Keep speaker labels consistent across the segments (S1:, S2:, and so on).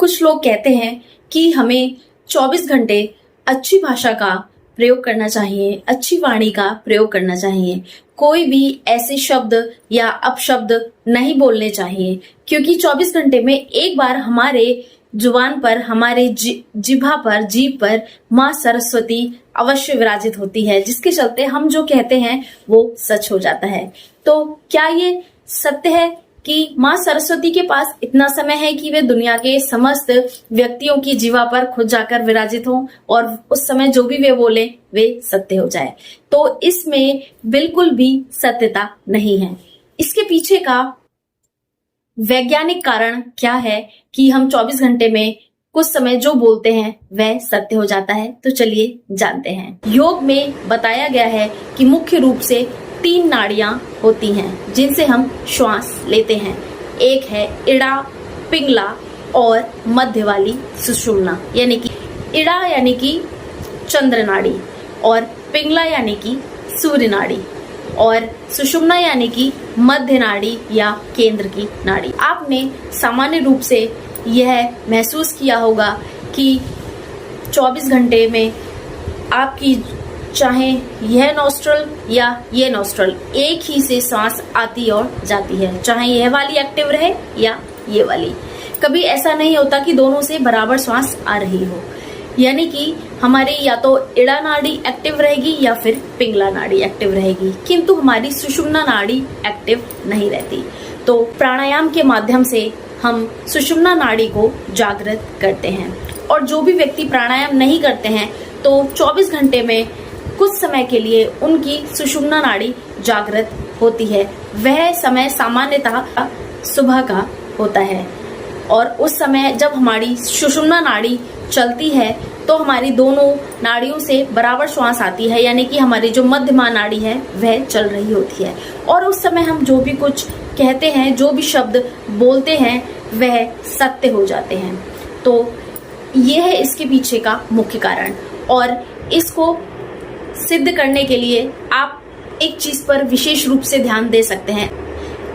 S1: कुछ लोग कहते हैं कि हमें 24 घंटे अच्छी भाषा का प्रयोग करना चाहिए, अच्छी वाणी का प्रयोग करना चाहिए। कोई भी ऐसे शब्द या अपशब्द नहीं बोलने चाहिए, क्योंकि 24 घंटे में एक बार हमारे जुबान पर, हमारे जिह्वा पर, जीभ पर माँ सरस्वती अवश्य विराजित होती है, जिसके चलते हम जो कहते हैं वो सच हो जाता है। तो क्या ये सत्य है कि माँ सरस्वती के पास इतना समय है कि वे दुनिया के समस्त व्यक्तियों की जीवा पर खुद जाकर विराजित हों और उस समय जो भी वे बोले वे सत्य हो जाए? तो इसमें बिल्कुल भी सत्यता नहीं है। इसके पीछे का वैज्ञानिक कारण क्या है कि हम 24 घंटे में कुछ समय जो बोलते हैं वह सत्य हो जाता है? तो चलिए जानते हैं। योग में बताया गया है कि मुख्य रूप से 3 नाड़ियां होती हैं जिनसे हम श्वास लेते हैं। एक है इड़ा, पिंगला और मध्य वाली सुषुम्ना, यानी कि इड़ा यानी कि चंद्र नाड़ी, और पिंगला यानी कि सूर्य नाड़ी, और सुषुम्ना यानी कि मध्य नाड़ी या केंद्र की नाड़ी। आपने सामान्य रूप से यह महसूस किया होगा कि 24 घंटे में आपकी चाहे यह नॉस्ट्रल या ये नॉस्ट्रल एक ही से सांस आती और जाती है, चाहे यह वाली एक्टिव रहे या ये वाली। कभी ऐसा नहीं होता कि दोनों से बराबर सांस आ रही हो, यानी कि हमारी या तो इड़ा नाड़ी एक्टिव रहेगी या फिर पिंगला नाड़ी एक्टिव रहेगी, किंतु हमारी सुषुम्ना नाड़ी एक्टिव नहीं रहती। तो प्राणायाम के माध्यम से हम सुषुम्ना नाड़ी को जागृत करते हैं, और जो भी व्यक्ति प्राणायाम नहीं करते हैं तो 24 घंटे में कुछ समय के लिए उनकी सुषुम्ना नाड़ी जागृत होती है। वह समय सामान्यतः सुबह का होता है, और उस समय जब हमारी सुषुम्ना नाड़ी चलती है तो हमारी दोनों नाड़ियों से बराबर श्वास आती है, यानी कि हमारी जो मध्यमा नाड़ी है वह चल रही होती है, और उस समय हम जो भी कुछ कहते हैं, जो भी शब्द बोलते हैं वह सत्य हो जाते हैं। तो यह है इसके पीछे का मुख्य कारण, और इसको सिद्ध करने के लिए आप एक चीज पर विशेष रूप से ध्यान दे सकते हैं।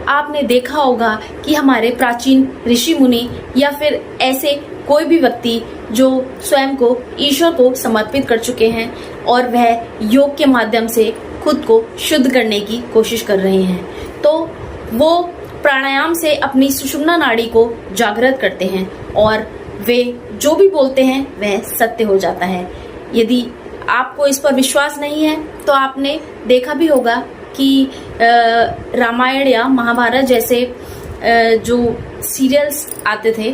S1: आपने देखा होगा कि हमारे प्राचीन ऋषि मुनि या फिर ऐसे कोई भी व्यक्ति जो स्वयं को ईश्वर को समर्पित कर चुके हैं और वह योग के माध्यम से खुद को शुद्ध करने की कोशिश कर रहे हैं, तो वो प्राणायाम से अपनी सुषुम्ना नाड़ी को जागृत करते हैं और वे जो भी बोलते हैं वह सत्य हो जाता है। यदि आपको इस पर विश्वास नहीं है तो आपने देखा भी होगा कि रामायण या महाभारत जैसे जो सीरियल्स आते थे